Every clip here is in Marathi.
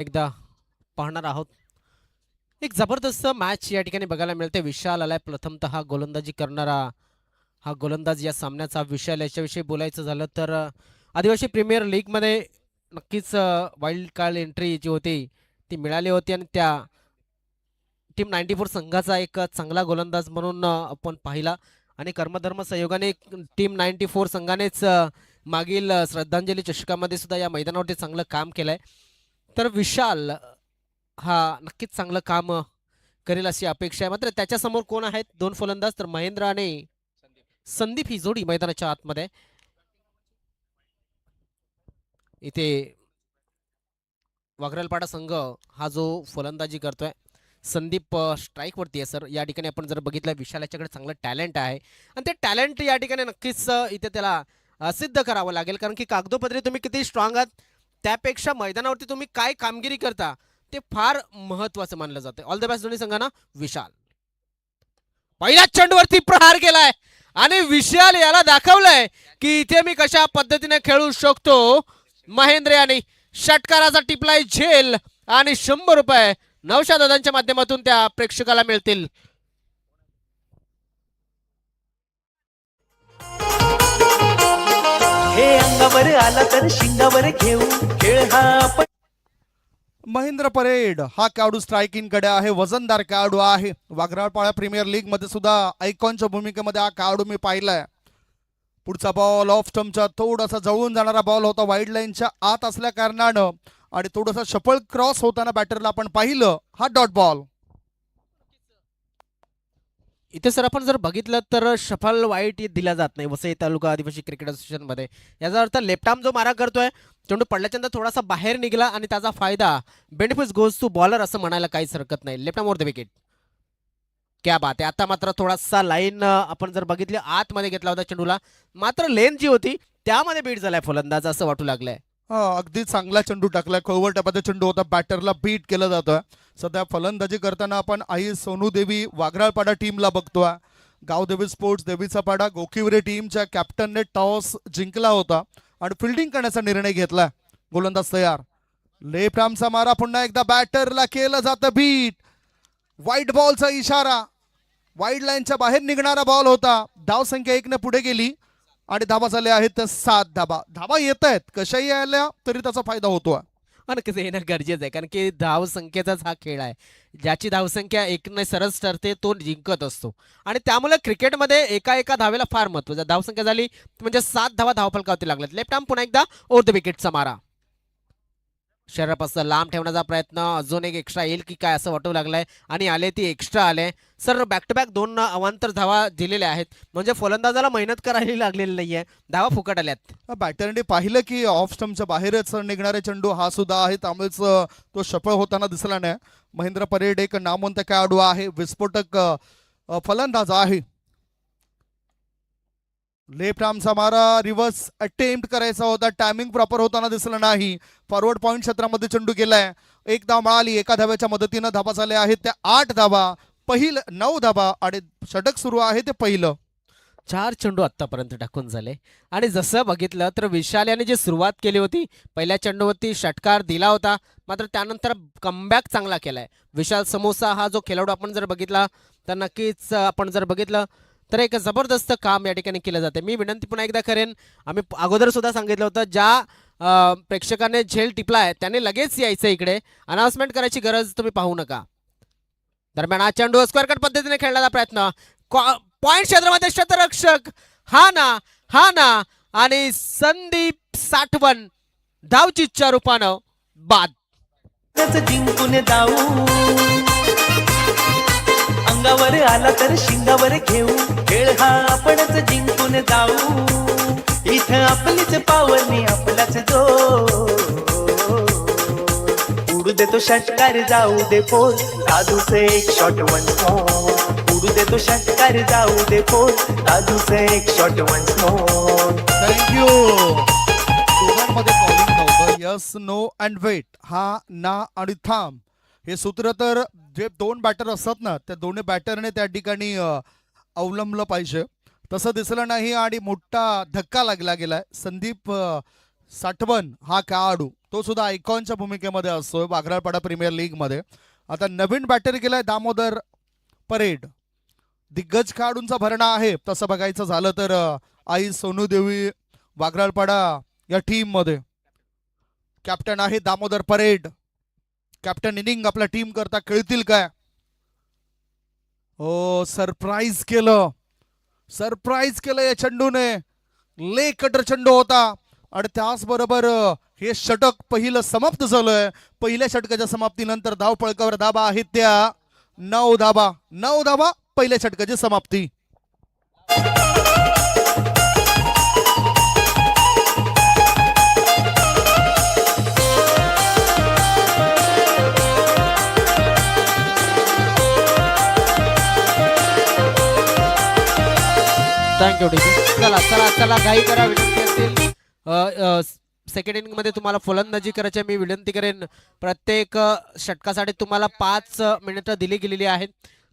एकदा पाहणार आहोत. एक जबरदस्त मॅच या ठिकाणी बघायला मिळते. विशाल आलाय प्रथमतः गोलंदाजी करणारा. हा गोलंदाज या सामन्याचा विशाल याच्याविषयी बोलायचं झालं तर आदिवासी प्रीमियर लीग मध्ये नक्कीच वाईल्ड कार्ड एंट्री जी होती ती मिळाली होती आणि त्या टीम 94 संघाचा एक चांगला गोलंदाज म्हणून आपण पाहिला आणि कर्मधर्म संयोगाने टीम 94 संघानेच मागील श्रद्धांजली चषकामध्ये सुद्धा या मैदानावरती चांगलं काम केलंय. तर विशाल हा नक्कीच चांगलं काम करेल अशी अपेक्षा आहे. मात्र त्याच्यासमोर कोण आहेत दोन फलंदाज तर महेंद्र आणि संदीप ही जोडी मैदानाच्या आतमध्ये. इथे वाघरलपाडा संघ हा जो फलंदाजी करतोय संदीप स्ट्राईक वरती आहे सर. या ठिकाणी आपण जर बघितलं विशाल याच्याकडे चांगलं टॅलेंट आहे आणि ते टॅलेंट या ठिकाणी नक्कीच इथे त्याला सिद्ध करावं लागेल. कारण की कागदोपत्री तुम्ही किती स्ट्रॉंग आहात त्यापेक्षा मैदानावरती तुम्ही काय कामगिरी करता ते फार महत्वाचं मानलं जातं. ऑल द बेस्ट दोन्ही संघांना. विशाल पहिल्या चेंडूवरती प्रहार केलाय आणि विशाल याला दाखवलंय की इथे मी कशा पद्धतीने खेळू शकतो. महेंद्र यांनी षटकाराचा टिपलाय झेल आणि 100 रुपये नवशा दादांच्या माध्यमातून त्या प्रेक्षकाला मिळतील. हे अंगावर आला तर शिंगावर घेऊ खेळ हा आपण. महेंद्र परेड हा खेळाडू स्ट्रायकिंग कडे आहे. वजनदार खेळाडू आहे. वाघराळपाडा प्रीमियर लीग मध्ये सुद्धा आयकॉनच्या भूमिकेमध्ये हा खेळाडू मी पाहिलाय. पुढचा बॉल ऑफ स्टंपच्या थोडासा जवळून जाणारा बॉल होता वाईड लाईनच्या आत असल्या कारणानं आणि थोडासा शफल क्रॉस होताना बॅटरला आपण पाहिलं. हा डॉट बॉल. इथे सर आपण जर बघितलं तर शफल वाईट दिला जात नाही वसई तालुका आदिवासी क्रिकेट असोसिएशन मध्ये. याचा अर्थ लेफ्ट आर्म जो मारा करतोय चेंडू पडल्याच्या नंतर थोडासा बाहेर निघाला आणि त्याचा फायदा बेनिफिट गोज टू बॉलर असं म्हणायला काहीच हरकत नाही. Left arm were the wicket. क्या बात आहे. आता मात्र थोडासा लाईन आपण जर बघितली आतमध्ये घेतला होता चेंडूला मात्र लेन जी होती त्यामध्ये बीट झालाय फलंदाज असं वाटू लागलंय. अगदी चांगला चेंडू टाकलाय. कव्हर टपाचा चेंडू होता. बॅटरला बीट केलं जातोय. सध्या फलंदाजी करताना आपण आई सोनू देवी वाघराळपाडा टीमला बघतोय. गावदेवी स्पोर्ट्स देवीचा पाडा गोकिवरे टीमच्या कॅप्टनने टॉस जिंकला होता आणि फिल्डिंग करण्याचा निर्णय घेतला. गोलंदाज तयार. लेफ्ट आर्मचा मारा पुन्हा एकदा बॅटरला केलं जातं बीट. व्हाईट बॉलचा इशारा. वाईड लाईनच्या बाहेर निघणारा बॉल होता. धाव संख्या 1 ने पुढे गेली आणि धाबा झाले आहेत 7 धाबा. धाबा येत आहेत कशाही आल्या तरी त्याचा फायदा होतो आणि कसं येणं गरजेचं आहे कारण की धाव संख्येचाच हा खेळ आहे. ज्याची धावसंख्या 1 सरस ठरते तो जिंकत असतो आणि त्यामुळे क्रिकेटमध्ये एका एका धावेला फार महत्व. जर धावसंख्या झाली म्हणजे 7 धावा धावफलकावरती लागल्यात. लेफ्ट आर्म पुन्हा एकदा ओव्हर द विकेटचा मारा. शरीरापासून लांब ठेवण्याचा प्रयत्न. अजून एक एक्स्ट्रा येईल की काय असं वाटू लागलंय आणि आले ती एक्स्ट्रा आले. सर बॅक टू बॅक 2 अवांतर धावा दिलेल्या आहेत म्हणजे फलंदाजाला मेहनत करायला लागलेली नाहीये. धावा फुकट आल्यात. बॅटरने पाहिलं की ऑफ स्टंपच्या बाहेरच निघणारे चेंडू हा सुद्धा आहे त्यामुळेच तो सफळ होताना दिसला नाही. महेंद्र परेड एक नामवंत खेळाडू आहे. विस्फोटक फलंदाज आहे. लेफ्ट आर्मचा मारा रिव्हर्स अटेम्प्ट करायचा होता. टायमिंग प्रॉपर होताना दिसलं नाही. फॉरवर्ड पॉइंट क्षेत्रामध्ये चेंडू गेलाय. एक धाव मिळाली. एका धाव्याच्या मदतीनं धाबा झाल्या आहेत त्या 8 धाबा. 9 धाबा आणि षटक सुरू आहे ते पहिलं. 4 चेंडू आतापर्यंत टाकून झाले आणि जसं बघितलं तर विशाल याने जी सुरुवात केली होती पहिल्या चेंडूवरती षटकार दिला होता मात्र त्यानंतर कमबॅक चांगला केलाय. विशाल समोसा हा जो खेळाडू आपण जर बघितला तर नक्कीच आपण जर बघितलं तर एक जबरदस्त काम या ठिकाणी केलं जाते. मी विनंती पुन्हा एकदा करेन. आम्ही अगोदर सुद्धा सांगितलं होतं ज्या प्रेक्षकाने झेल टिपलाय त्याने लगेच यायचं इकडे. अनाउन्समेंट करायची गरज तुम्ही पाहू नका. दरम्यान हा चेंडू स्क्वेअर कट पद्धतीने खेळण्याचा प्रयत्न. पॉइंट क्षेत्रामध्ये शतरक्षक हा ना आणि संदीप साठवण धावचीच्या रूपानं बाद. जिंकून जाऊ अंगावर आला तर शिंगावर घेऊ खेळ हा आपणच जिंकून जाऊ. इथं आपलीच पावनी आपलाच जो उडू देतो षटकार जाऊ दे फोर दादूचे एक शॉट वन्स मोर. उडू देतो षटकार जाऊ दे फोर दादूचे एक शॉट वन्स मोर. थँक्यू. दोघांमध्ये कॉलिंग नव्हतं. Yes no and wait. हा ना आणि थांब हे सूत्र तर जे 2 बॅटर असतात ना त्या दोन्ही बॅटरने त्या ठिकाणी अवलंबलं पाहिजे. तसं दिसलं नाही आणि मोठा धक्का लागला गेलाय. संदीप साठवण हा खेळाडू तो सुद्धा आयकॉनच्या भूमिकेमध्ये असतोय वाघराळपाडा प्रीमियर लीग मध्ये. आता नवीन बॅटर केलाय दामोदर परेड. दिग्गज खेळाडूंचा भरणा आहे तसं बघायचं झालं तर आई सोनू देवी वाघराळपाडा या टीम मध्ये. कॅप्टन आहे दामोदर परेड. कॅप्टन इनिंग आपल्या टीम करता खेळतील काय? हो, सरप्राईज केलं या चेंडूने. ले कटर चेंडू होता आणि त्याचबरोबर हे षटक पहिलं समाप्त झालंय. पहिल्या षटकाच्या समाप्तीनंतर धावपळकावर धाबा आहेत त्या 9 धाबा पहिल्या षटकाची समाप्ती. थँक्यू चला चला चला घाई करा. विनंती असेल सेकंड इनिंग मध्ये तुम्हाला फलंदाजी करायची मी विनंती करेन. प्रत्येक षटकासाठी तुम्हाला 5 मिनिटं दिली गेलेली आहेत.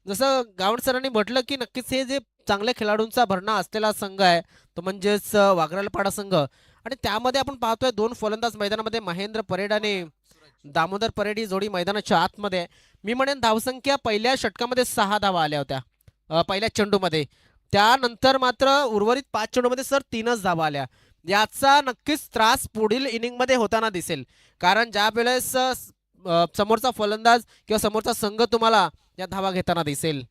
जसं गावंड सरांनी म्हटलं की नक्कीच हे जे चांगल्या खेळाडूंचा भरणा असलेला संघ आहे तो म्हणजेच वाघराळपाडा संघ. आणि त्यामध्ये आपण पाहतोय 2 फलंदाज मैदानामध्ये महेंद्र परेड आणि दामोदर परेड ही जोडी मैदानाच्या आतमध्ये आहे. मी म्हणेन धावसंख्या पहिल्या षटकामध्ये 6 धावा आल्या होत्या पहिल्या चेंडूमध्ये. त्यानंतर मात्र उर्वरित 5 चेंडूमध्ये सर 3च धावा आल्या. याचा नक्कीच त्रास पुढील इनिंग मध्ये होताना दिसेल. कारण ज्या वेळेस समोरचा फलंदाज किंवा समोरचा संघ तुम्हाला या धावा घेताना दिसेल.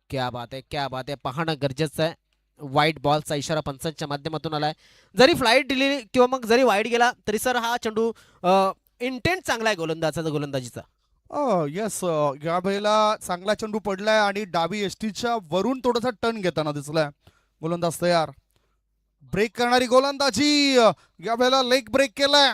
क्या बात आहे पाहणं गरजेचं आहे. वाईट बॉलचा इशारा पंचांच्या माध्यमातून आलाय. जरी फ्लाईट दिली किंवा मग जरी वाईट गेला तरी सर हा चेंडू इंटेंट चांगला आहे गोलंदाजीचा. येस, या वेळेला चांगला चेंडू पडलाय आणि डावी एसटीच्या वरून थोडासा टर्न घेताना दिसलाय. गोलंदाज तयार. ब्रेक करणारी गोलंदाजी. या वेळेला लेग ब्रेक केलाय.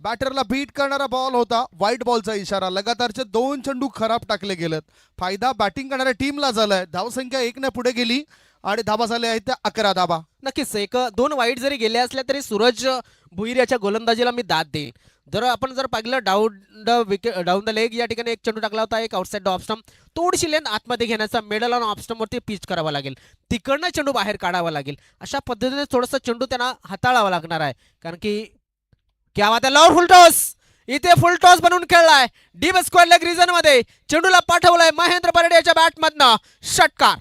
बॅटरला बीट करणारा बॉल होता. व्हाईट बॉलचा इशारा. लगातारचे 2 चेंडू खराब टाकले गेलेत. फायदा बॅटिंग करणाऱ्या टीमला झालाय. धावसंख्या 1 ने पुढे गेली आणि धाबा झाले आहेत त्या 11 धाबा. नक्कीच 1-2 वाईट जरी गेले असल्या तरी सूरज भुईर याच्या गोलंदाजीला मी दाद देईन. आपण जर पाहिलं डाऊन द लेग या ठिकाणी एक चेंडू टाकला होता. एक आउटसाइड ऑफ स्टंप. थोडीशी लेंथ आतमध्ये घेण्याचा मिडल ऑन ऑफ स्टंप वरती पिच करावा लागेल. तिकडनं चेंडू बाहेर काढावा लागेल. अशा पद्धतीने थोडंसं चेंडू त्यांना हाताळावा लागणार आहे. कारण की क्या बात आहे. लॉर फुल टॉस. इथे फुल टॉस बनवून खेळलाय. डीप स्क्वेअर लेग रिजन मध्ये चेंडूला पाठवलाय महेंद्र परेड याच्या बॅट मधनं. षटकार.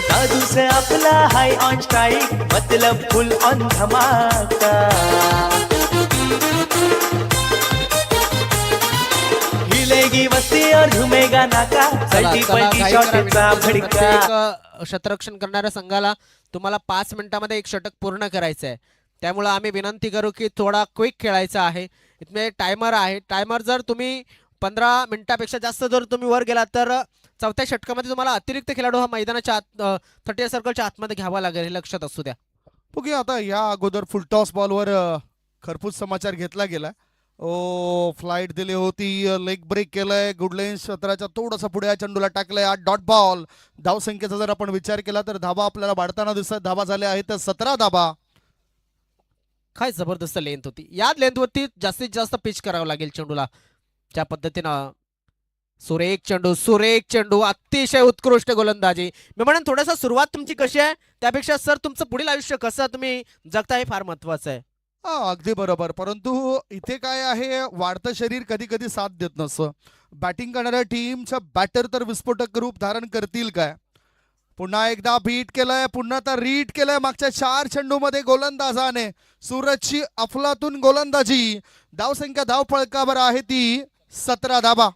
दादू से अपना हाई ऑन स्ट्राइक मतलब फुल ऑन धमाका. हिलेगी वस्ती और झूमेगा नाका. पलटी पलटी शॉटचा भडका. शतरक्षण करणाऱ्या संघाला तुम्हाला 5 मिनिटांमध्ये एक षटक पूर्ण करायचं आहे. त्यामुळे आम्ही विनंती करू की थोडा क्विक खेळायचा आहे. इथे टायमर आहे. टायमर जर तुम्ही 15 मिनिटापेक्षा जास्त जर तुम्ही वर गेलात तर चौथ्या षटकामध्ये तुम्हाला अतिरिक्त खेळाडू हा मैदानाच्या आत 30 सर्कलच्या आतमध्ये घ्यावा लागेल. हे लक्षात असू द्या. बघूया आता या अगोदर फुलटॉस बॉलवर खरपूस समाचार घेतला गेला. फ्लाईट दिली होती. लेग ब्रेक केलाय. गुडलेन क्षेत्राच्या थोडासा पुढे चेंडूला टाकलाय. 8 डॉट बॉल. धावसंख्येचा जर आपण विचार केला तर धाबा आपल्याला वाढताना दिसत. धाबा झाले आहेत 17 धाबा. काय जबरदस्त लेंथ होती. या लेंथवरती जास्तीत जास्त पिच करावं लागेल चेंडूला. त्या पद्धतीनं सुरेख चेंडू. अतिशय उत्कृष्ट गोलंदाजी. मी म्हणेन थोडासा सुरुवात तुमची कशी आहे त्यापेक्षा सर तुमचं पुढील आयुष्य कसं तुम्ही जगता हे फार महत्वाचं आहे. अगदी बरोबर. परंतु इथे काय आहे, वाढतं शरीर कधी कधी साथ देत नसतं. बॅटिंग करणाऱ्या टीमचा बॅटर तर विस्फोटक रूप धारण करतील काय? पुन्हा एकदा बीट केलंय. पुन्हा तर रीड केलंय. मागच्या 4 चेंडूमध्ये गोलंदाजाने सूरजची अफलातून गोलंदाजी. धावसंख्या धावफळकावर आहे ती 17 धाबा.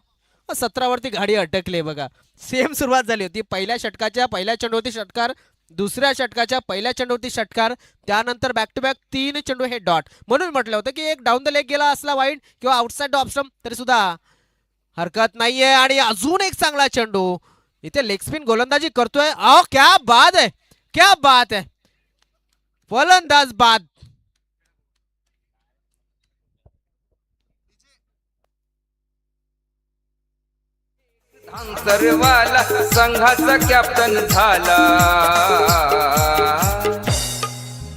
17 वरती गाडी अटकली बघा. सेम सुरुवात झाली होती. पहिल्या षटकाच्या पहिल्या चेंडूवरती षटकार. दुसऱ्या षटकाच्या पहिल्या चेंडूवरती षटकार. त्यानंतर बॅक टू बॅक 3 चेंडू हे डॉट. म्हणून म्हटलं होतं की एक डाऊन द लेग गेला असला वाईड किंवा आउटसाइड ऑफ स्टंप तरी सुद्धा हरकत नाहीये. आणि अजून एक चांगला चेंडू. इथे लेग स्पिन गोलंदाजी करतोय. क्या बात है. फलंदाज बाद. सर्वाला संघाचा कॅप्टन झाला.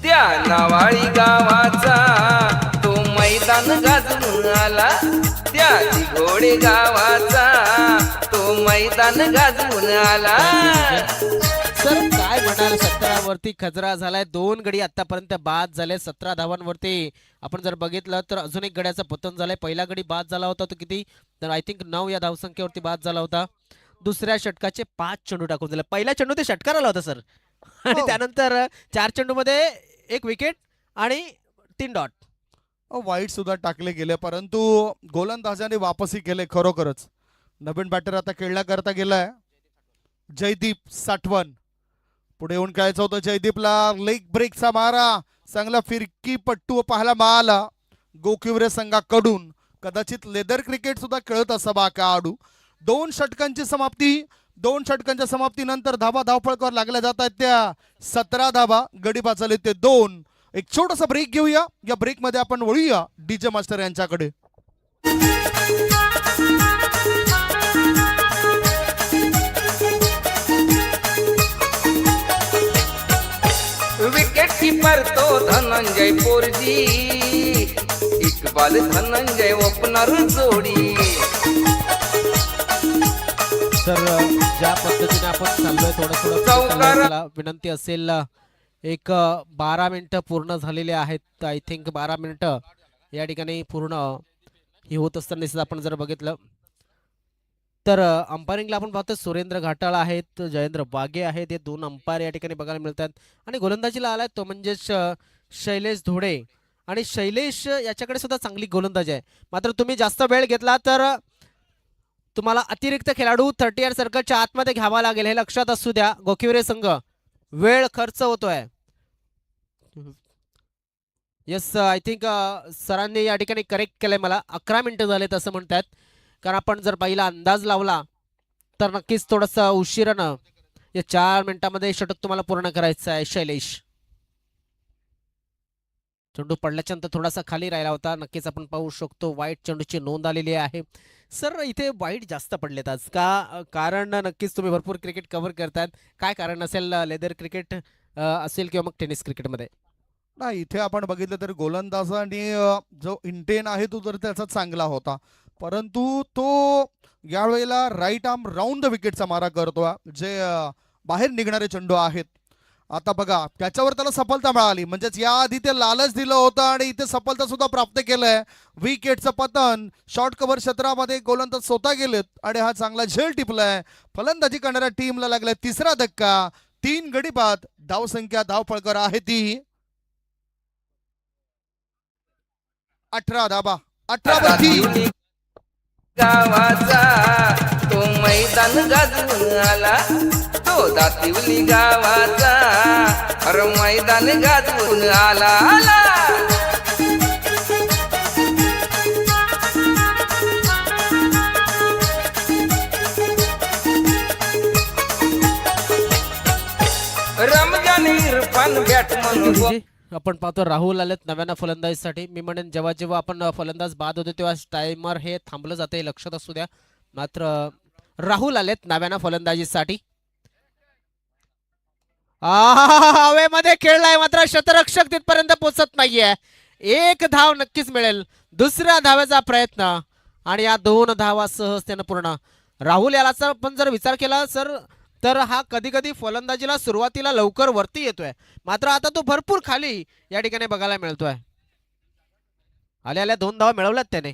त्या नावाळी गावाचा तो मैदान गाजून आला. त्या घोडे गावाचा तो मैदान गाजवून आला. सर काय म्हणाल, 17 वरती खजरा झालाय. 2 गडी आतापर्यंत बाद झाले 17 धावांवरती. आपण जर बघितलं तर अजून एक गड्याचं पतन झालंय. पहिला गडी बाद झाला होता तो किती, तर आय थिंक 9 या धावसंख्येवरती बाद झाला होता. दुसऱ्या षटकाचे 5 चेंडू टाकून दिले. पहिला चेंडू ते षटकार आला होता सर, आणि हो. त्यानंतर 4 चेंडू मध्ये 1 विकेट आणि 3 डॉट. वाईट सुद्धा टाकले गेले, परंतु गोलंदाजाने वापसी केले खरोखरच. नवीन बॅटर आता खेळण्याकरता गेलाय जयदीप साठवण. पुढे येऊन खेळायचं होतं जयदीपला. लेग ब्रेकचा मारा, चांगला फिरकी पट्टू पाहायला मिळाला गोकिवरे संघाकडून. कदाचित लेदर क्रिकेट सुद्धा खेळत असावा खेळाडू. 2 षटकांची समाप्ती. 2 षटकांच्या समाप्तीनंतर धावा धावपळकावर लागल्या जात आहेत त्या 17 धावा. गडी वाचले ते 2. एक छोटासा ब्रेक घेऊया. या ब्रेक मध्ये आपण वळूया डीजे मास्टर यांच्याकडे. विकेट कीपर तो धनंजय पोरजी, इकबाल धनंजय ओपनर जोडी. तर ज्या पद्धतीने आपण चाललोय थोडं थोडं चौकार. मला विनंती असेल, एक 12 मिनिटं पूर्ण झालेले आहेत. आय थिंक 12 मिनिटं या ठिकाणी पूर्ण ही होत असताना दिसत. आपण जर बघितलं तर अंपायरिंगला आपण पाहतो सुरेंद्र घाटाळा आहेत, जयेंद्र वाघे आहेत. हे 2 अंपायर या ठिकाणी बघायला मिळतात. आणि गोलंदाजीला आलाय तो म्हणजे शैलेश धोडे. आणि शैलेश याच्याकडे सुद्धा चांगली गोलंदाजी आहे. मात्र तुम्ही जास्त वेळ घेतला तर तुम्हाला अतिरिक्त खेळाडू 30 सर्कलच्या आतमध्ये घ्यावा लागेल, हे लक्षात असू द्या. गोकिवरे संघ वेळ खर्च होतोय. येस, आय थिंक सरांनी या ठिकाणी करेक्ट केलंय मला. 11 मिनिटं झालेत असं म्हणतात. कारण आपण जर पहिला अंदाज लावला तर नक्कीच थोडंसं उशिरानं या 4 मिनिटांमध्ये षटक तुम्हाला पूर्ण करायचं आहे शैलेश. चेंडू पडल्याच्या नंतर थोडासा खाली राहिला होता. नक्कीच आपण पाहू शकतो वाईट चेंडूची नोंद आलेली आहे. सर इथे वाईट जास्त पडलेत आज का? कारण नक्कीच तुम्ही भरपूर क्रिकेट कव्हर करतात. काय कारण असेल, लेदर क्रिकेट असेल किंवा मग टेनिस क्रिकेटमध्ये? नाही, इथे आपण बघितलं तर गोलंदाजाने जो इंटेन आहे तो तर त्याचा चांगला होता, परंतु तो यावेळेला राईट आर्म राऊंड द विकेटचा मारा करतो, जे बाहेर निघणारे चेंडू आहेत. आता बघा त्याच्यावर त्याला सफलता मिळाली, म्हणजेच याआधी ते लालच दिलं होतं आणि इथे सफलता सुद्धा प्राप्त केलंय. विकेटचं पतन शॉर्ट कव्हर क्षेत्रामध्ये गोलंदाज स्वतः गेलेत आणि हा चांगला झेल टिपलाय. फलंदाजी करणाऱ्या टीमला लागलाय 3रा धक्का. 3 गडी बाद. धावसंख्या धावपळकर आहे ती 18 धाबा. 18 वरती गावाचा तो मैदान गाजवून आला. तो दातिवली गावाचा हर मैदान गाजवून आला. रमजान इरफान बॅटमन. आपण पाहतो राहुल आलेत नव्यानं फलंदाजीसाठी. मी म्हणेन जेव्हा जेव्हा आपण फलंदाज बाद होतो तेव्हा टायमर हे थांबलं जाते, लक्षात असू द्या. मात्र राहुल आलेत नव्यानं फलंदाजीसाठी. हवेमध्ये खेळलाय मात्र शतरक्षक तिथपर्यंत पोहोचत नाहीये. 1 धाव नक्कीच मिळेल. दुसऱ्या धावेचा प्रयत्न आणि या 2 धावा सहजतेनं पूर्ण. राहुल याला पण जर विचार केला सर तर हा कधी कधी फलंदाजीला सुरुवातीला लवकर वरती येतोय, मात्र आता तो भरपूर खाली या ठिकाणी बघायला मिळतोय. आल्या आल्या 2 धावा मिळवल्यात त्याने.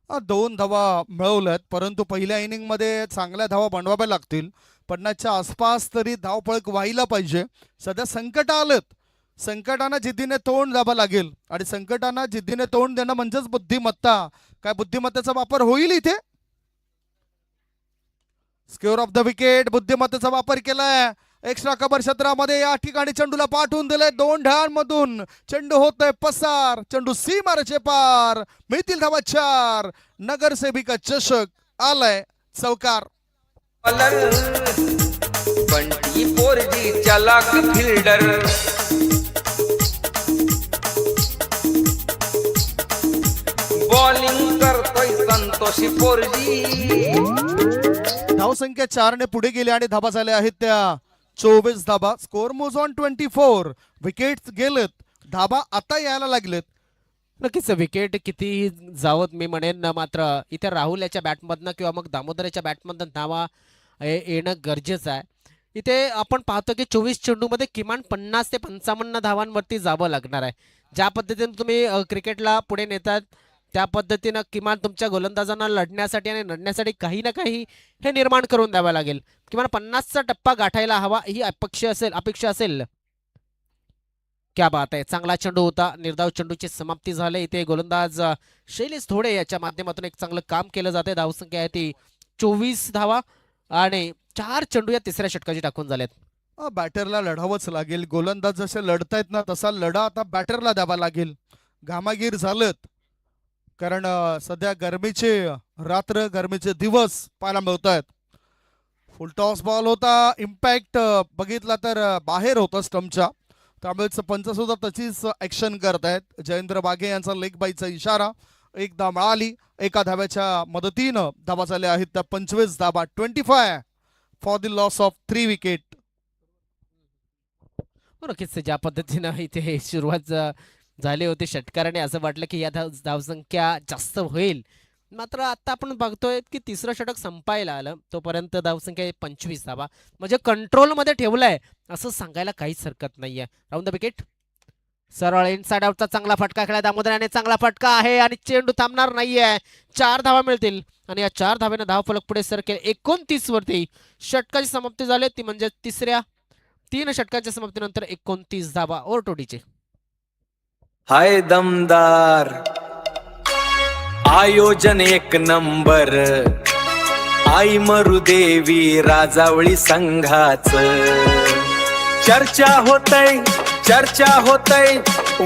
2 धावा मिळवल्यात, परंतु पहिल्या इनिंग मध्ये चांगल्या धावा बनवाव्या लागतील. 50च्या आसपास तरी धावपळक व्हायला पाहिजे. सध्या संकट आलेत. संकटांना जिद्दीने तोंड द्यावं लागेल आणि संकटांना जिद्दीने तोंड देणं म्हणजेच बुद्धिमत्ता. काय बुद्धिमत्तेचा वापर होईल इथे? Square of the wicket. बुद्धिमत्तेचा वापर केलाय. एक्स्ट्रा कव्हर क्षेत्रामध्ये या ठिकाणी चेंडूला पाठवून दिले. 2 ढाळांमधून चेंडू होतोय पसार. चेंडू सीमारेचे पार. मिळतील धावा 4. नगरसेविका चषक आलाय चौकार. बंटी पोरजी चालाक फिल्डर. बॉलिंग करतोय संतोषी पोरजी. धावसंख्या 4 ने पुढे गेले आणि धाबा झाल्या आहेत त्या 24 धाबा. स्कोर मोज ऑन 24. विकेट गेलेत, धाबा आता यायला लागलेत. नक्कीच विकेट किती जावत मी म्हणेन, मात्र इथे राहुल याच्या बॅटमधनं किंवा मग दामोदर याच्या बॅटमधनं धावा येणं गरजेचं आहे. इथे आपण पाहतो की 24 चेंडूमध्ये किमान 50 ते 55 धावांवरती जावं लागणार आहे. ज्या पद्धतीने तुम्ही क्रिकेटला पुढे नेतात त्या पद्धतीनं किमान तुमच्या गोलंदाजांना लढण्यासाठी आणि लढण्यासाठी काही ना काही हे निर्माण करून द्यावं लागेल. किमान 50चा टप्पा गाठायला हवा ही अपेक्षा असेल. क्या बात आहे, चांगला चेंडू होता. निर्धाव चेंडूची समाप्ती झाली. इथे गोलंदाज शैलेश धोडे याच्या माध्यमातून एक चांगलं काम केलं जाते. धावसंख्या आहे ती 24 धावा आणि 4 चेंडू या तिसऱ्या षटकाची टाकून झालेत. बॅटरला लढावंच लागेल. गोलंदाज जसे लढतायत ना तसा लढा आता बॅटरला द्यावा लागेल. घामागीर झालेत कारण सध्या गरमीचे रात्र गरमीचे दिवस पाहायला मिळत आहेत. फुल टॉस बॉल होता. इम्पॅक्ट बघितला तर बाहेर होता स्टंपच्या. त्यामुळे पंच सुद्धा तशीच ऍक्शन करतायत. जयेंद्र बागे यांचा लेग बाईचा इशारा एकदा मिळाली. एका धाव्याच्या मदतीनं धावा झाल्या आहेत त्या 25 धावा. 25 for the loss of 3 wicket. नक्कीच ज्या पद्धतीनं इथे सुरुवात झाली होती षटकाराने असं वाटलं की या धावसंख्या जास्त होईल. मात्र आता आपण बघतोय की तिसरं षटक संपायला आलं तोपर्यंत धावसंख्या 25 धावा म्हणजे कंट्रोलमध्ये ठेवलंय असं सांगायला काहीच हरकत नाहीये. राऊंड द विकेट सरळ इनसाइड आउटचा चांगला फटका खेळला दामोदराने. चांगला फटका आहे आणि चेंडू थांबणार नाहीये. 4 धावा मिळतील आणि या 4 धावेने धावफलक पुढे सरकेल 29 वरती. षटकाची समाप्ती झाली ती म्हणजे तिसऱ्या 3 षटकांच्या समाप्तीनंतर 29 धावा ओरटोडीचे. हाय दमदार आयोजन एक नंबर. आई मरुदेवी राजावळी संघाच चर्चा होतय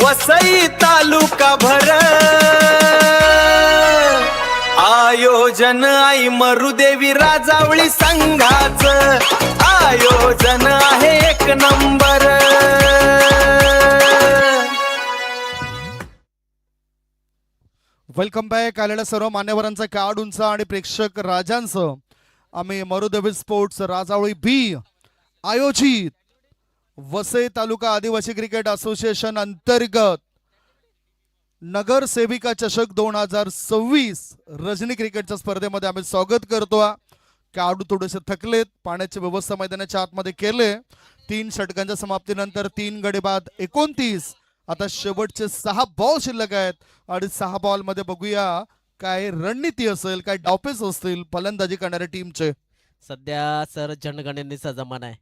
वसई तालुका भर. आयोजन आई मरुदेवी राजावळी संघाच आयोजन आहे एक नंबर. Welcome back. आलेल्या सर्व मान्यवरांचा खेळाडूंचा आणि प्रेक्षक राजांचं आम्ही मरुदेवी स्पोर्ट्स राजावळी बी आयोजित वसई तालुका आदिवासी क्रिकेट असोसिएशन अंतर्गत नगरसेविका चषक 2026 रजनी क्रिकेटच्या स्पर्धेमध्ये आम्ही स्वागत करतो. खेळाडू थोडेसे थकलेत. पाण्याची व्यवस्था मैदानाच्या आतमध्ये केले. 3 षटकांच्या समाप्तीनंतर 3 गडी बाद 29. आता शेवटचे 6 बॉल शिल्लक आहेत आणि 6 बॉल मध्ये बघूया काय रणनीती असेल, काय डावपेच असतील फलंदाजी करणाऱ्या टीमचे. सध्या सर जनगणनेचा जमाना आहे.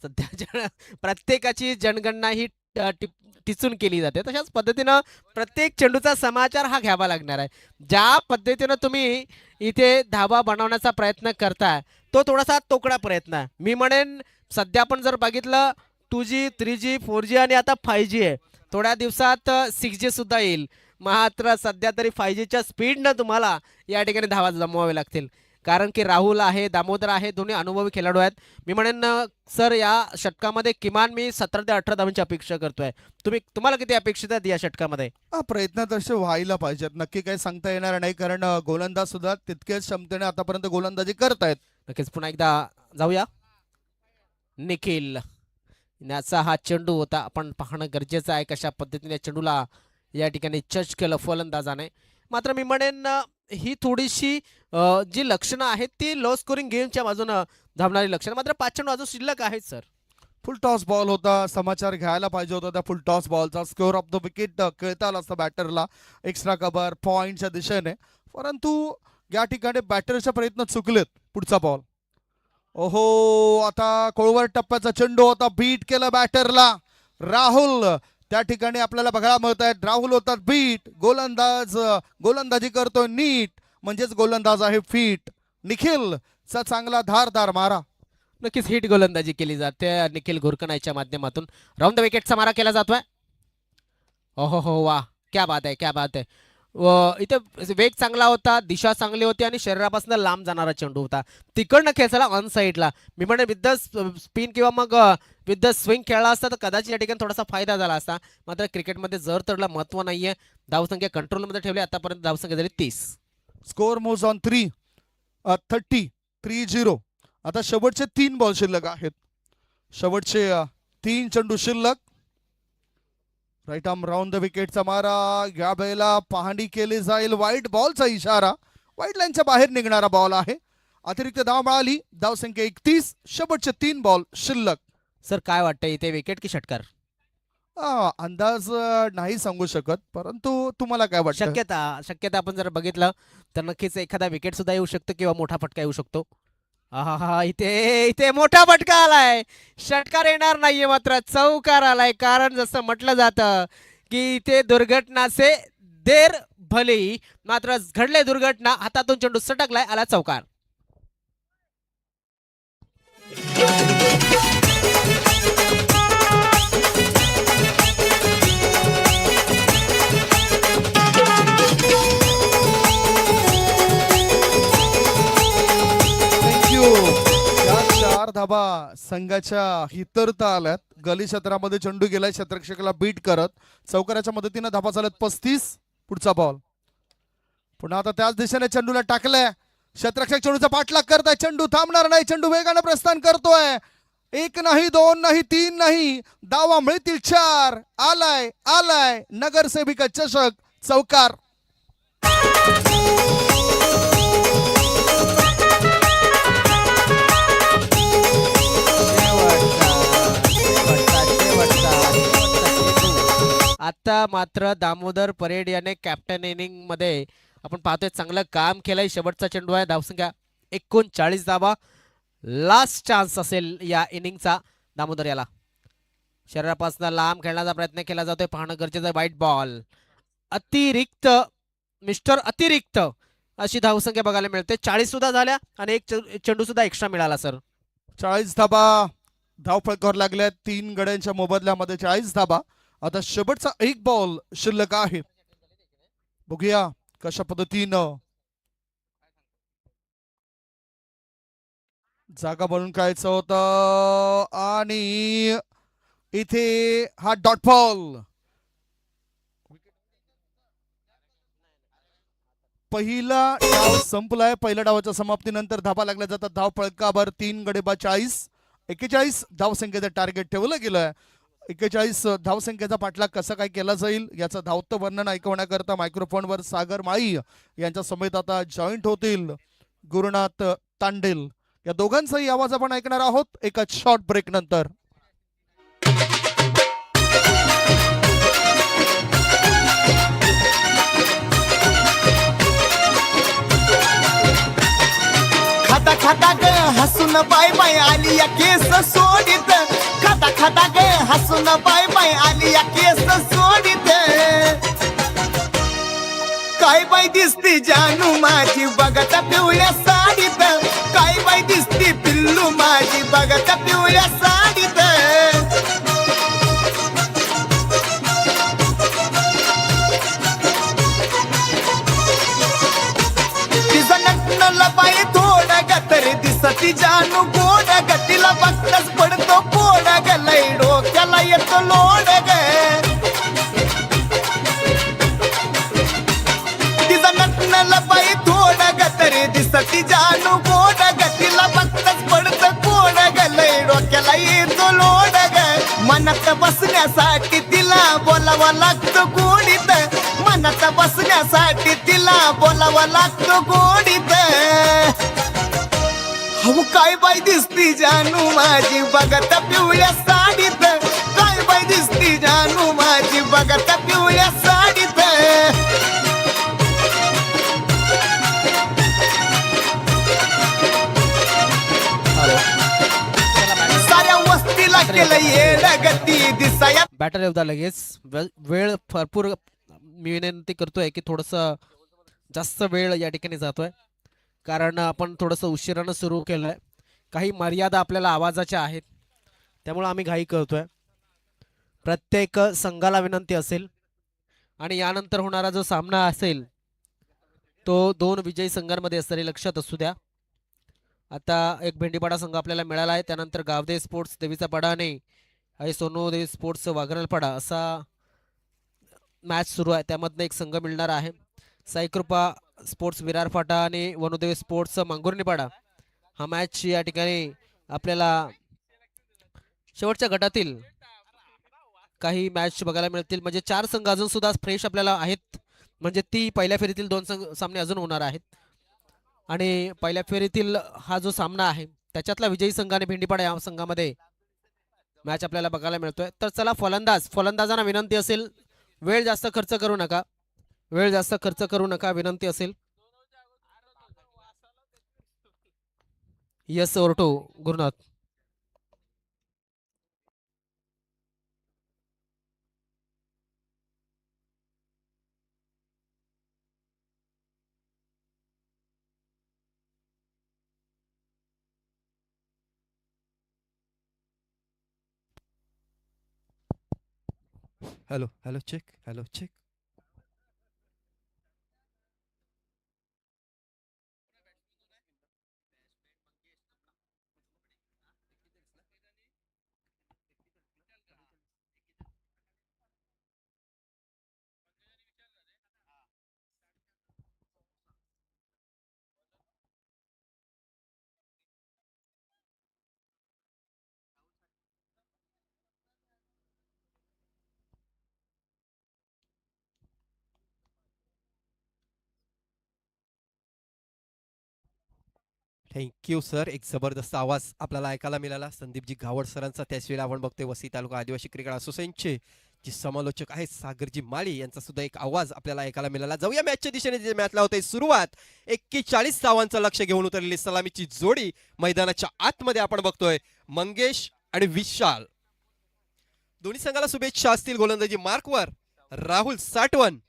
सध्या प्रत्येकाची जनगणना ही टिचून केली जाते. तशाच पद्धतीनं प्रत्येक चेंडूचा समाचार हा घ्यावा लागणार आहे. ज्या पद्धतीनं तुम्ही इथे धावा बनवण्याचा प्रयत्न करताय तो थोडासा तोकडा प्रयत्न आहे. मी म्हणेन सध्या आपण जर बघितलं 2G 3G 4G आणि आता 5G आहे. थोड्या दिवसात 6G सुद्धा येईल. मात्र सध्या तरी 5Gच्या स्पीडनं तुम्हाला या ठिकाणी धावा जमवावे लागतील. कारण की राहुल आहे, दामोदर आहे, दोन्ही अनुभवी खेळाडू आहेत. मी म्हणेन सर या षटकामध्ये किमान मी 17 ते 18 धावांची अपेक्षा करतोय. तुम्हाला किती अपेक्षित आहेत या षटकामध्ये? प्रयत्न तसे व्हायला पाहिजेत. नक्की काही सांगता येणार नाही कारण गोलंदाज सुद्धा तितक्याच क्षमतेने आतापर्यंत गोलंदाजी करतायत. नक्कीच पुन्हा एकदा जाऊया. निखिल याचा हा चेंडू होता. आपण पाहणं गरजेचं आहे कशा पद्धतीने चेंडूला या ठिकाणी टच केलं फलंदाजाने. मात्र मी म्हणेन ही थोडीशी जी लक्षणं आहेत ती लो स्कोरिंग गेमच्या बाजूनं धावणारी लक्षणं. मात्र 5 चेंडू अजून शिल्लक आहेत सर. फुल टॉस बॉल होता. समाचार घ्यायला पाहिजे होता त्या फुल टॉस बॉलचा. स्कोअर ऑफ द विकेट कळता आला असता बॅटरला एक्स्ट्रा कव्हर पॉइंटच्या दिशेने. परंतु या ठिकाणी बॅटरचे प्रयत्न चुकलेत. पुढचा बॉल ओहो आता कोळवर टप्प्याचा चेंडू होता. बीट केलं बॅटरला राहुल. त्या ठिकाणी आपल्याला बघायला मिळत आहेत राहुल होतात बीट. गोलंदाजी करतोय नीट म्हणजेच गोलंदाज आहे फिट. निखिल चा चांगला धारदार मारा. नक्कीच हिट गोलंदाजी केली जाते निखिल घोरकणाच्या माध्यमातून. राऊंड द विकेटचा मारा केला जातोय. ओहो हो वा क्या बात आहे क्या बात आहे. इथे वेग चांगला होता, दिशा चांगली होती आणि शरीरापासून लांब जाणारा चेंडू होता. तिकडनं खेळायला ऑन साईडला. मी म्हणे विथ द स्पिन किंवा मग विथ द स्विंग खेळला असता तर कदाचित या ठिकाणी थोडासा फायदा झाला असता. मात्र क्रिकेटमध्ये जर तरला महत्व नाहीये. धावसंख्या कंट्रोलमध्ये ठेवली. आतापर्यंत धावसंख्या झाली 30. स्कोर मोज ऑन 30. आता शेवटचे 3 बॉल शिल्लक आहेत. शेवटचे 3 चेंडू शिल्लक. राईट आर्म राऊंड द विकेटचा मारा. या वेळेला पाहणी केली जाईल. व्हाईट बॉलचा इशारा. व्हाईट लाईनच्या बाहेर निघणारा बॉल आहे अतिरिक्त धाव मिळाली. धावसंख्या 31. शेवटचे 3 बॉल शिल्लक. सर काय वाटतं इथे विकेट की षटकार? अंदाज नाही सांगू शकत, परंतु तुम्हाला काय वाटतं? शक्यता आपण जर बघितलं तर नक्कीच एखादा विकेट सुद्धा येऊ शकतो किंवा मोठा फटका येऊ शकतो. हा इथे इथे मोठा फटका आलाय. षटकार येणार नाहीये मात्र चौकार आलाय. कारण जसं म्हटलं जातं की इथे दुर्घटना से देर भली, मात्र घडले दुर्घटना. हातातून चेंडू सटकलाय, आला चौकार. थँक्यू. या 4 धाबा संघाच्या हितरता आल्यात. गली क्षेत्रामध्ये चेंडू गेलाय क्षेत्ररक्षकाला बीट करत. चौकाराच्या मदतीने धाबा झाल्यात 35. पुढचा बॉल पुन्हा आता त्याच दिशेने चेंडूला टाकलाय. क्षेत्ररक्षक चेंडूचा पाठलाग करताय. चेंडू थांबणार नाही. चेंडू वेगाने प्रस्थान करतोय. 1 नाही, 2 नाही, 3 नाही, धावा मिळतील 4. आलाय आलाय नगरसेविका चषक. चौकार. आता मात्र दामोदर परेड याने कॅप्टन इनिंग मध्ये आपण पाहतोय चांगलं काम केलंय. शेवटचा चेंडू आहे. धावसंख्या 39 धावा. लास्ट चान्स असेल या इनिंगचा. दामोदर याला शरीरापासून लांब खेळण्याचा प्रयत्न केला जातोय, पाहणं गरजेचं. White ball. अतिरिक्त मिस्टर अतिरिक्त अशी धावसंख्या बघायला मिळते. 40 सुद्धा झाल्या आणि एक चेंडू सुद्धा एक्स्ट्रा मिळाला सर. 40 धाबा धावफलकावर लागल्या. 3 गड्यांच्या मोबदल्यामध्ये 40 धाबा. आता शेवटचा 1 बॉल शिल्लक आहे. बघूया कशा पद्धतीनं जागा बनवून कायचं होतं. आणि इथे हा डॉट बॉल. पहिला डाव संपलाय. पहिल्या डावाच्या समाप्तीनंतर धाबा लागल्या जातात. धाव फळकावर 3 गडे 40. 41 धावसंख्येचं टार्गेट ठेवलं गेलंय. 41 धावसंख्येचा पाठलाग कसा काय केला जाईल याचं धावतं वर्णन ऐकवण्याकरता मायक्रोफोनवर सागर माळी यांच्या समेत आता जॉईंट होतील गुरुनाथ तांडेल. या दोघांचाही आवाज आपण ऐकणार आहोत एका शॉर्ट ब्रेक नंतर. खाता खाता ग हसून बाय बाय आली या केस सोडित. खाता खाता ग हसून बाय बाय आली या केस सोडित. काय बाय दिसती जानू माझी बघत पिवळ्या साडीत. काय बाय दिसती पिल्लू माझी बघत पिवळ्या साडीत. तिचं नटन लबाई थोडा ग तरी दिसती जानू गोड ग. तिला बघताच पडतो पोड ग. लई डोक्याला येतो लोड ग. तिचं नटन लबाई थोडा ग तरी दिसती जानू गोड ग. तिला बघताच पडतो पोड ग. लई डोक्याला येतो लोड ग. मनात बसण्यासाठी तिला बोलावं लागतं गोडीत. मनात बसण्यासाठी तिला बोलावं लागतं गोडीत. अहो काय बाई दिसती जानू माझी बघत पिवळ्या साडीत. काय बाई दिसती जानू माझी बघत पिवळ्या साडीत. साऱ्या वस्तीला केलं येडं गती दिसाया. बॅटर येऊ द्या लगेच. वेळ भरपूर मी विनंती करतोय की थोडंसं जास्त वेळ या ठिकाणी जातोय, कारण आपण थोडंसं उशिरानं सुरू केलंय. काही मर्यादा आपल्याला आवाजाच्या आहेत, त्यामुळे आम्ही घाई करतोय. प्रत्येक संघाला विनंती असेल आणि यानंतर होणारा जो सामना असेल तो 2 विजयी संघांमध्ये असणारे लक्षात असू द्या. आता एक भेंडीपाडा संघ आपल्याला मिळाला आहे. त्यानंतर गावदे स्पोर्ट्स देवीचा पाडा आणि सोनू देवी स्पोर्ट्स वाघरलपाडा असा मॅच सुरू आहे. त्यामधनं एक संघ मिळणार आहे. साईकृपा स्पोर्ट्स विरार फाटा आणि वनुदेवी स्पोर्ट्स मांगुर्णीपाडा हा मॅच या ठिकाणी आपल्याला शेवटच्या गटातील काही मॅच बघायला मिळतील. म्हणजे 4 संघ अजून सुद्धा फ्रेश आपल्याला आहेत. म्हणजे ती पहिल्या फेरीतील 2 सामने अजून होणार आहेत. आणि पहिल्या फेरीतील हा जो सामना आहे त्याच्यातला विजयी संघ आणि भेंडीपाडा या संघामध्ये मॅच आपल्याला बघायला मिळतोय. तर चला फलंदाजांना विनंती असेल वेळ जास्त खर्च करू नका, वेळ जास्त खर्च करू नका, विनंती असेल. यस ओरटो Gurunath. Hello hello check, hello check. Thank you sir. एक जबरदस्त आवाज आपल्याला ऐकायला मिळाला संदीपजी गावड सरांचा. त्याच वेळेला आपण बघतोय वसई तालुका आदिवासी क्रिकेट असोसिएशनचे जे समालोचक आहेत सागरजी माळी यांचा सुद्धा एक आवाज आपल्याला ऐकायला मिळाला. जाऊया मॅचच्या दिशेने. जे मॅचला होते सुरुवात 41 धावांचं लक्ष घेऊन उतरलेली सलामीची जोडी मैदानाच्या आतमध्ये आपण बघतोय मंगेश आणि विशाल. दोन्ही संघाला शुभेच्छा असतील. गोलंदाजी मार्कवर राहुल साठवण.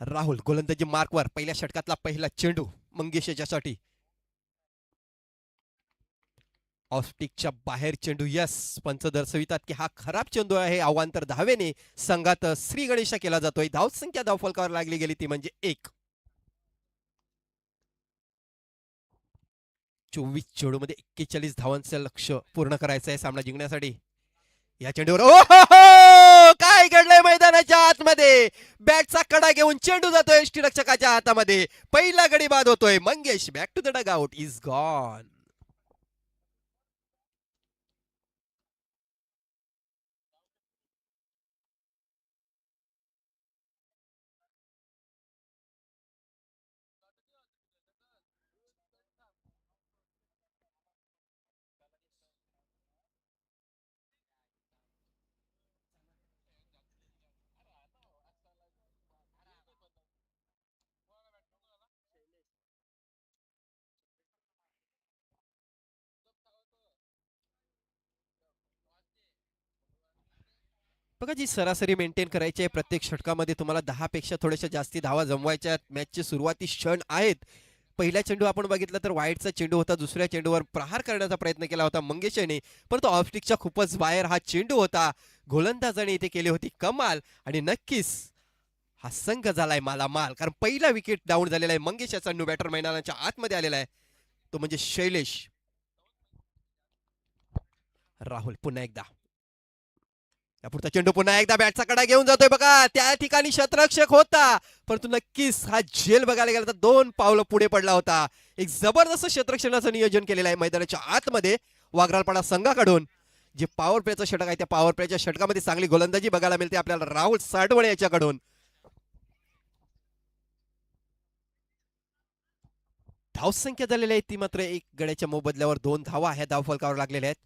राहुल गोलंदाजी मार्कवर. पहिल्या षटकातला पहिला चेंडू मंगेश याच्यासाठी. ऑफस्टिकच्या बाहेर चेंडू. यस, पंच दर्शवितात की हा खराब चेंडू आहे. अवांतर धावेने संघात श्री गणेशा केला जातोय. धावसंख्या धावफलकावर लागली गेली ती म्हणजे 1. 24 चेंडूमध्ये 41 धावांचं लक्ष पूर्ण करायचं आहे सामना जिंकण्यासाठी. या चेंडूवर काय घडलंय मैदानाच्या आतमध्ये. बॅटचा कडा घेऊन चेंडू जातोय यष्टीरक्षकाच्या हातामध्ये. पहिला गडी बाद होतोय. Mangesh back to the dugout is gone. बघा जी सरासरी मेंटेन करायची आहे प्रत्येक षटकामध्ये तुम्हाला 10 पेक्षा थोड्याशा जास्ती धावा जमवायच्या. मॅचचे सुरुवाती क्षण आहेत. पहिला चेंडू आपण बघितला तर वाईटचा चेंडू होता. दुसऱ्या चेंडूवर प्रहार करण्याचा प्रयत्न केला होता मंगेश याने, परंतु ऑफस्टिकच्या खूपच बाहेर हा चेंडू होता. गोलंदाजाने इथे केली होती कमाल आणि नक्कीच हा संघ झालाय मालामाल, कारण पहिला विकेट डाऊन झालेला आहे. मंगेश याचा न्यू बॅटर मैदानाच्या आतमध्ये आलेला आहे, तो म्हणजे शैलेश. राहुल पुन्हा एकदा या पुढचा चेंडू पुन्हा एकदा बॅटचा कडा घेऊन जातोय. बघा त्या ठिकाणी शतरक्षक होता, परंतु नक्कीच हा झेल बघायला गेला तर 2 पावलं पुढे पडला होता. एक जबरदस्त क्षेत्ररक्षणाचं नियोजन केलेलं आहे मैदानाच्या आतमध्ये वागरालपाडा संघाकडून. जे पॉवर प्लेचं षटक आहे त्या पॉवर प्लेच्या षटकामध्ये चांगली गोलंदाजी बघायला मिळते आपल्याला राहुल साठवणे याच्याकडून. धावसंख्या झालेली आहे ती मात्र 1 गड्याच्या मोबदल्यावर 2 धावा ह्या धावफलकावर लागलेल्या आहेत.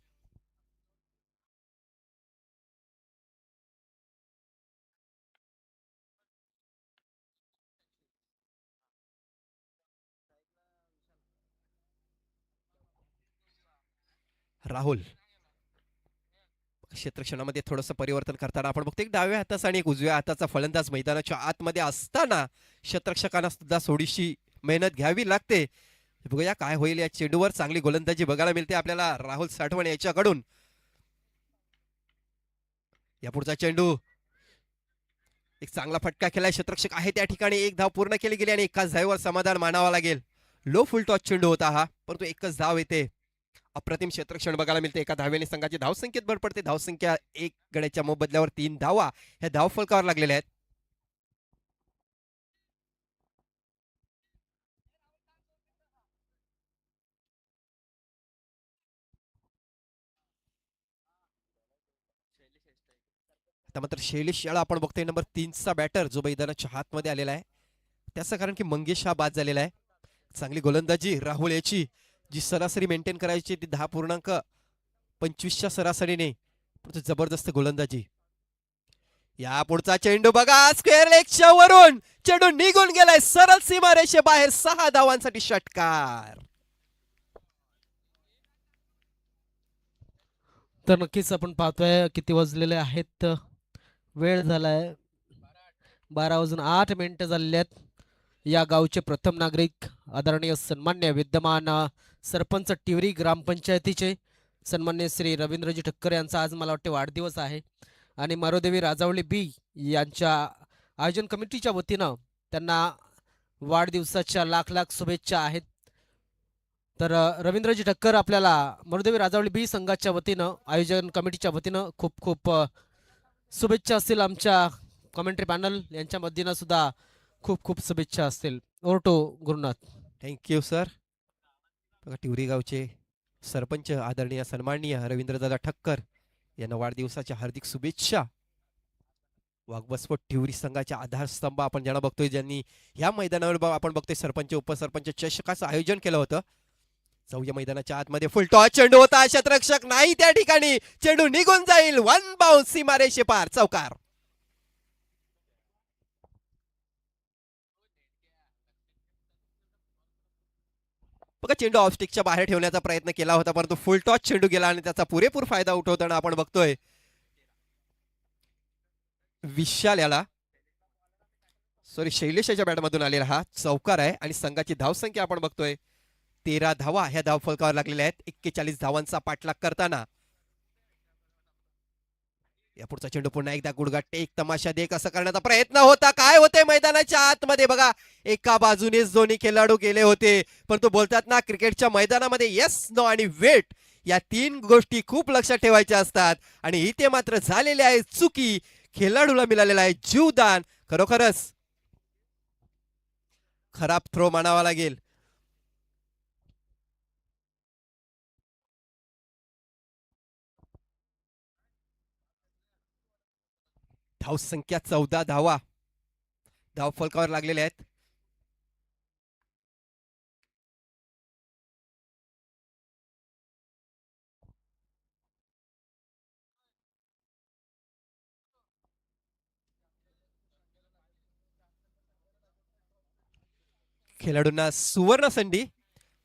राहुल क्षेत्रक्षणामध्ये थोडंसं परिवर्तन करताना आपण बघतो एक डाव्या हाताचा आणि एक उजव्या हाताचा फलंदाज मैदानाच्या आतमध्ये असताना क्षेत्ररक्षकांना सुद्धा थोडीशी मेहनत घ्यावी लागते. बघूया काय होईल. या चेंडूवर चांगली गोलंदाजी बघायला मिळते आपल्याला राहुल साठवणे याच्याकडून. या पुढचा चेंडू एक चांगला फटका केलाय. क्षेत्ररक्षक आहे त्या ठिकाणी. 1 धाव पूर्ण केली गेली आणि एकाच धावेवर समाधान मानावा लागेल. लो फुल टॉस चेंडू होता हा, परंतु एकच धाव येते. अप्रतिम क्षेत्ररक्षण बघायला मिळते. एका धावेने संघाची धावसंख्येत भर पडते. धावसंख्या 1 गड्याच्या मोबदल्यावर 3 धावा ह्या धावफलकावर लागलेल्या आहेत. आता मात्र शैलेश याला आपण बघतोय नंबर 3चा बॅटर जो मैदानाच्या हातमध्ये आलेला आहे. त्याचं कारण की मंगेश हा बाद झालेला आहे. चांगली गोलंदाजी राहुल याची, जी सरासरी मेंटेन करायची ती 10.25च्या सरासरीने, परंतु जबरदस्त गोलंदाजी. या पुढचा चेंडू बघा, स्क्वेअर लेगच्या वरून चेंडू निघून गेलाय सरळ सीमारेषे बाहेर. 6 धावांसाठी षटकार. तर नक्कीच आपण पाहतोय किती वाजलेले आहेत. वेळ झालाय 12 वाजून 8 मिनिटं झालेले आहेत. या गावचे प्रथम नागरिक आदरणीय सन्मान्य विद्यमान सरपंच टिवरी ग्रामपंचायतीचे सन्मान्य श्री रवींद्रजी ठक्कर यांचा आज मला वाटते वाढदिवस आहे आणि मारोदेवी राजावळी बी यांच्या आयोजन कमिटीच्या वतीनं त्यांना वाढदिवसाच्या लाख लाख शुभेच्छा आहेत. तर रवींद्रजी ठक्कर आपल्याला मारोदेवी राजावळी बी संघाच्या वतीनं आयोजन कमिटीच्या वतीनं खूप खूप शुभेच्छा असतील. आमच्या कमेंट्री पॅनल यांच्या वतीनं सुद्धा खूप खूप शुभेच्छा असतील. ओरटो गुरुनाथ. Thank you sir. बघा टिवरी गावचे सरपंच आदरणीय सन्माननीय रवींद्रदादा ठक्कर यांना वाढदिवसाच्या हार्दिक शुभेच्छा. वाघबसवट टिवरी संघाच्या आधारस्तंभ आपण ज्यांना बघतोय, ज्यांनी या मैदानावर आपण बघतोय सरपंच उपसरपंच चषकाचं आयोजन केलं होतं. जाऊया मैदानाच्या आतमध्ये. फुल टॉस चेंडू होता, क्षेत्ररक्षक नाही त्या ठिकाणी, चेंडू निघून जाईल. 1 बाउन्स सीमारेषे पार, चौकार. बघा चेंडू ऑफस्टिकच्या बाहेर ठेवण्याचा प्रयत्न केला होता, परंतु फुल टॉस चेंडू गेला आणि त्याचा पुरेपूर फायदा उठवताना आपण बघतोय विशाल याला, सॉरी शैलेशाच्या बॅटमधून आलेला हा चौकार आहे. आणि संघाची धावसंख्या आपण बघतोय 13 धावा ह्या धाव फलकावर लागलेल्या आहेत. 41 धावांचा पाठलाग करताना या पुढचा चेंडू पुन्हा एकदा गुडघा टेक तमाशा देख असं करण्याचा प्रयत्न होता. काय होते मैदानाच्या आतमध्ये बघा, एका बाजूनेच दोन्ही खेळाडू गेले होते, परंतु बोलतात ना क्रिकेटच्या मैदानामध्ये येस नो आणि वेट या 3 गोष्टी खूप लक्षात ठेवायच्या असतात. आणि इथे मात्र झालेली आहे चुकी. खेळाडूला मिळालेला आहे जीवदान. खरोखरच खराब थ्रो मानावा लागेल. धावसंख्या 14 धावा धाव फलकावर लागलेल्या आहेत. खेळाडूंना सुवर्ण संधी.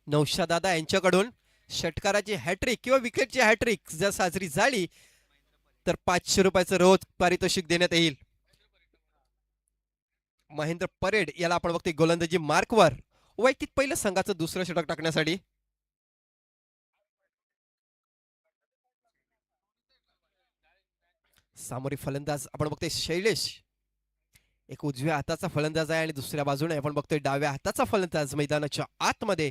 नौशादादा यांच्याकडून षटकाराची हॅट्रिक किंवा विकेटची हॅट्रिक जर साजरी झाली तर 500 रुपयाचं रोज पारितोषिक देण्यात येईल. महेंद्र परेड याला आपण बघतोय गोलंदाजी मार्कवर, वैयक्तिक पहिलं संघाचं दुसरं षटक टाकण्यासाठी. सामोरी फलंदाज आपण बघतोय शैलेश, एक उजव्या हाताचा फलंदाज आहे आणि दुसऱ्या बाजूने आपण बघतोय डाव्या हाताचा फलंदाज मैदानाच्या आतमध्ये.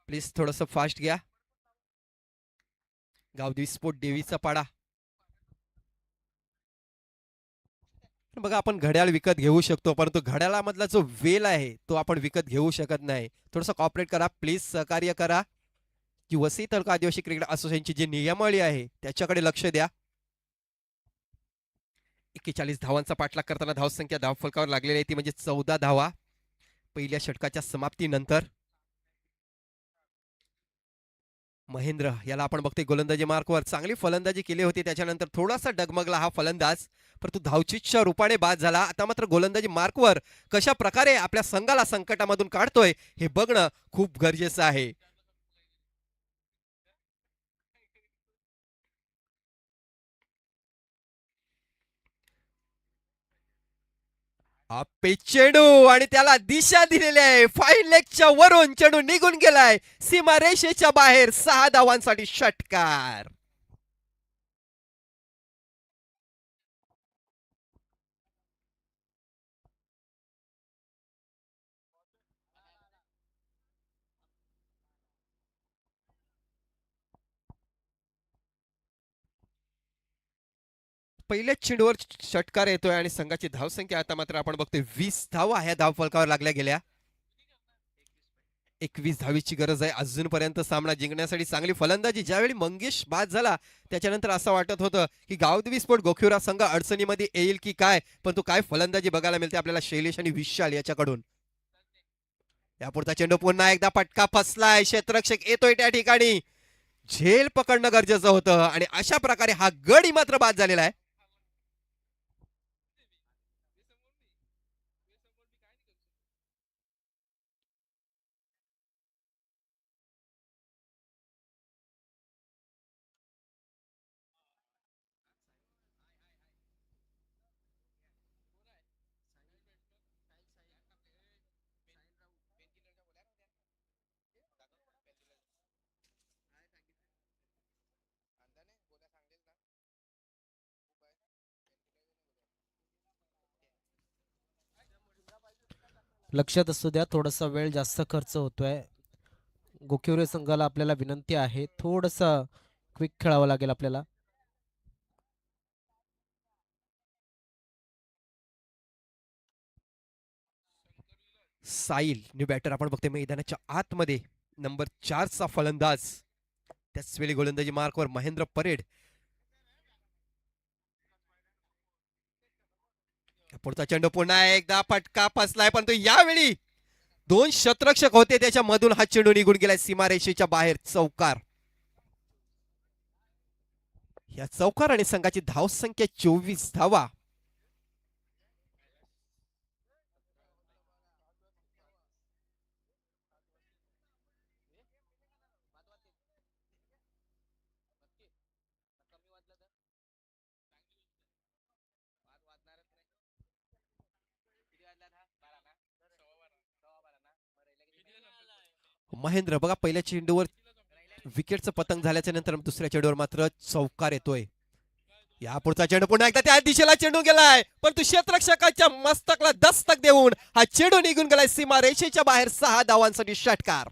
प्लीज थोडस फास्ट घ्या. गावदेवी स्पोर्ट देवीचा पाडा. बघा आपण घड्याळ विकत घेऊ शकतो, परंतु घड्याळामधला जो वेल आहे तो आपण विकत घेऊ शकत नाही. थोडस कॉपरेट करा प्लीज, सहकार्य करा. जी वसई तालुका आदिवासी क्रिकेट असोसिएशनची जी नियमावली आहे त्याच्याकडे लक्ष द्या. 41 धावांचा पाठलाग करताना धावसंख्या धाव फलकावर लागलेली आहे ती म्हणजे 14 धावा पहिल्या षटकाच्या समाप्तीनंतर. महेंद्र याला आपण बघतोय गोलंदाजी मार्कवर, चांगली फलंदाजी केली होती, त्याच्यानंतर थोडासा डगमगला हा फलंदाज, परंतु धावचीच्या रूपाने बाद झाला. आता मात्र गोलंदाजी मार्कवर कशा प्रकारे आपल्या संघाला संकटामधून काढतोय हे बघणं खूप गरजेचं आहे. चेंडू आणि त्याला दिशा दिलेली आहे. फाईन लेगच्या वरून चेंडू निघून गेलाय सीमारेषेच्या बाहेर. 6 धावांसाठी षटकार. पहिल्याच चेंडूवर षटकार येतोय आणि संघाची धावसंख्या आता मात्र आपण बघतोय 20 धावा ह्या धाव फलकावर लागल्या गेल्या. 21 धावीची गरज आहे अजूनपर्यंत सामना जिंकण्यासाठी. चांगली फलंदाजी. ज्यावेळी मंगेश बाद झाला त्याच्यानंतर असं वाटत होतं की गावदेवी स्पोर्ट गोखिवरा संघ अडचणीमध्ये येईल की काय, पण तो काय फलंदाजी बघायला मिळते आपल्याला शैलेश आणि विशाल याच्याकडून. यापुढचा चेंडू पुन्हा एकदा फटका फसलाय. क्षेत्ररक्षक येतोय त्या ठिकाणी. झेल पकडणं गरजेचं होतं आणि अशा प्रकारे हा गडी मात्र बाद झालेला आहे. लक्षात असू द्या, थोडासा वेळ जास्त खर्च होतोय. गोखिवरे संघाला आपल्याला विनंती आहे, थोडंसं क्विक खेळावं लागेल आपल्याला. साईल न्यू बॅटर आपण बघतोय मैदानाच्या आतमध्ये. नंबर 4 चा फलंदाज. त्याच वेळी गोलंदाजी मार्कवर महेंद्र परेड. पुढचा चेंडू पुन्हा एकदा फटका फसलाय, पण तो यावेळी 2 शतरक्षक होते त्याच्या मधून हा चेंडू निघून गेलाय सीमारेषेच्या बाहेर. चौकार. या चौकार आणि संघाची धावसंख्या 24 धावा. महेंद्र बघा पहिल्या चेंडूवर विकेटचं पतंग झाल्याच्या नंतर दुसऱ्या चेंडूवर मात्र चौकार येतोय. या पुढचा चेंडू पुन्हा एकदा त्या दिशेला चेंडू गेलाय, पण तो क्षेत्ररक्षकाच्या मस्तकला दस्तक देऊन हा चेंडू निघून गेलाय सीमा रेषेच्या बाहेर. 6 धावांसाठी षटकार.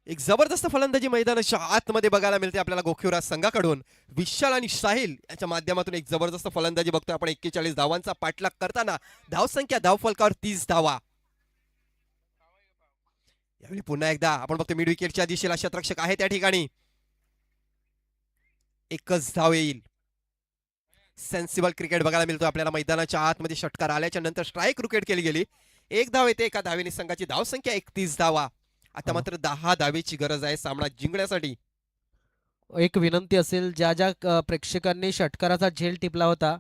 एक जबरदस्त फलंदाजी मैदानाच्या आतमध्ये बघायला मिळते आपल्याला गोखिवरा संघाकडून. विशाल आणि साहिल याच्या माध्यमातून एक जबरदस्त फलंदाजी बघतोय आपण. 41 धावांचा पाठलाग करताना धावसंख्या धावफलकावर 30 धावा. यावेळी पुन्हा एकदा आपण बघतो मिड विकेटच्या दिशेला क्षेत्ररक्षक आहे त्या ठिकाणी. एकच धाव येईल. सेन्सिबल क्रिकेट बघायला मिळतो आपल्याला मैदानाच्या आतमध्ये. षटकार आल्याच्या नंतर स्ट्राईक रुकेट केली गेली. 1 धाव येते एका धावेने. संघाची धावसंख्या 31 धावा. आता मात्र 10 धावेची गरज आहे सामना जिंकण्यासाठी. एक विनंती असेल, ज्या ज्या प्रेक्षकांनी षटकाराचा झेल टिपला होता,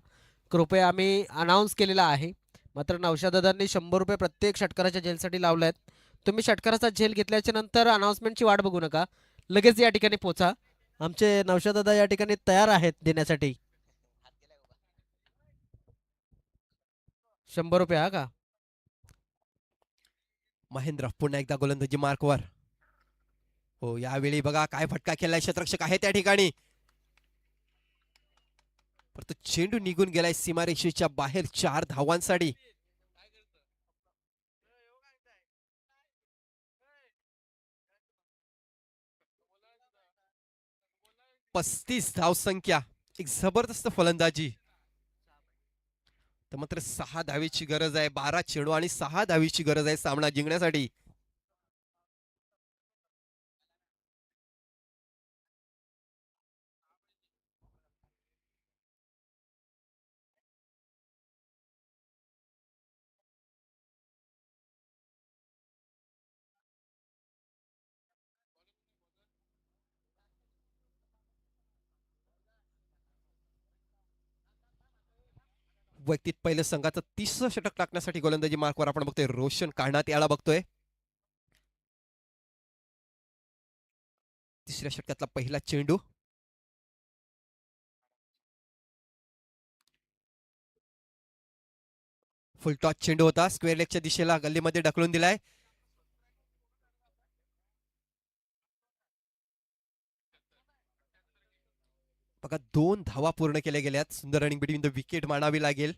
कृपया आम्ही अनाऊन्स केलेला आहे, मात्र नौशादादांनी 100 रुपये प्रत्येक षटकाराच्या झेलसाठी लावले आहेत. तुम्ही षटकाराचा झेल घेतल्याच्या नंतर अनाऊन्समेंटची वाट बघू नका, लगेच या ठिकाणी पोचा. आमचे नौशादादा या ठिकाणी तयार आहेत देण्यासाठी. 100 रुपये हा का? महेंद्र पुन्हा एकदा गोलंदाजी मार्कवर. हो यावेळी बघा काय फटका केलाय. क्षेत्ररक्षक आहे त्या ठिकाणी, परंतु चेंडू निघून गेलाय सीमारेषेच्या बाहेर 4 धावांसाठी. पस्तीस धावसंख्या. एक जबरदस्त फलंदाजी. तर मात्र 6 धावेची गरज आहे. 12 चेंडू आणि 6 धावेची गरज आहे सामना जिंकण्यासाठी. वैयक्तिक पहिलं संघाचं 30 षटक टाकण्यासाठी गोलंदाजी मार्कवर आपण बघतोय रोशन काढण्यात याला बघतोय. तिसऱ्या षटकातला पहिला चेंडू. फुल टॉस चेंडू होता. स्क्वेअर लेगच्या दिशेला गल्लीमध्ये ढकलून दिलाय. बघा 2 धावा पूर्ण केल्या गेल्यात. सुंदर रनिंग बिटवीन द विकेट मानावी लागेल.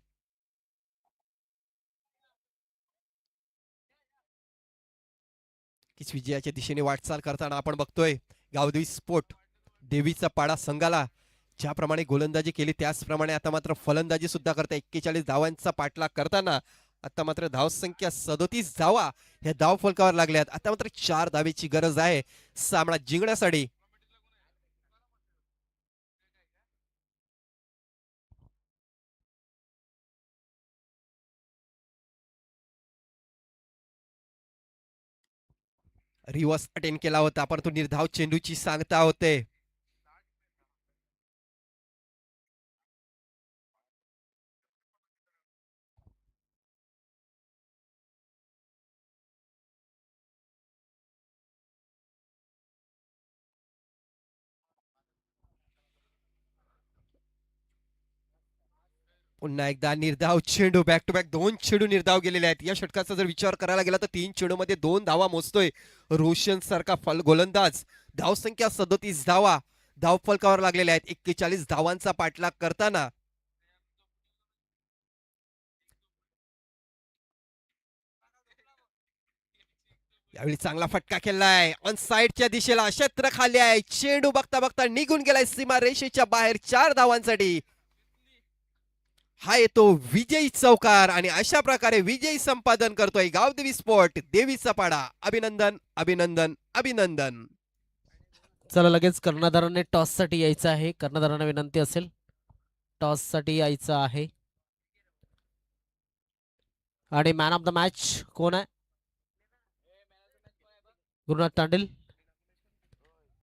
की विजयाच्या दिशेने वाटचाल करताना आपण बघतोय गावदेवी स्पोर्ट देवीचा पाडा संघाला ज्याप्रमाणे गोलंदाजी केली त्याचप्रमाणे आता मात्र फलंदाजी सुद्धा करते. 41 धावांचा पाठलाग करताना आता मात्र धावसंख्या 37 धावा ह्या धाव फलकावर लागल्यात. आता मात्र 4 धावेची गरज आहे सामना जिंकण्यासाठी. रिव्हर्स अटेंड केला होता परंतु निर्धाव चेंडूची सांगता होते. पुन्हा एकदा निर्धाव चेंडू बॅक टू बॅक 2 चेंडू निर्धाव गेलेले आहेत. या षटकाचा जर विचार करायला गेला तर 3 चेंडू मध्ये 2 धावा मोजतोय रोशन सारखा गोलंदाज. धावसंख्या 37 धावा धाव फलकावर लागलेल्या आहेत. 41 धावांचा पाठलाग करताना यावेळी चांगला फटका केलाय ऑन साइडच्या दिशेला. क्षेत्र खाली आहे. चेंडू बघता बघता निघून गेलाय सीमा रेषेच्या बाहेर 4 धावांसाठी. हा येतो विजयी चौकार आणि अशा प्रकारे विजयी संपादन करतोय गावदेवी स्पोर्ट देवीचा पाडा. अभिनंदन अभिनंदन अभिनंदन. चला लगेच कर्णधाराने टॉस साठी यायचं आहे. कर्णधारांना विनंती असेल टॉस साठी यायचं आहे. आणि मॅन ऑफ द मॅच कोण आहे? गुरुनाथ तांडील.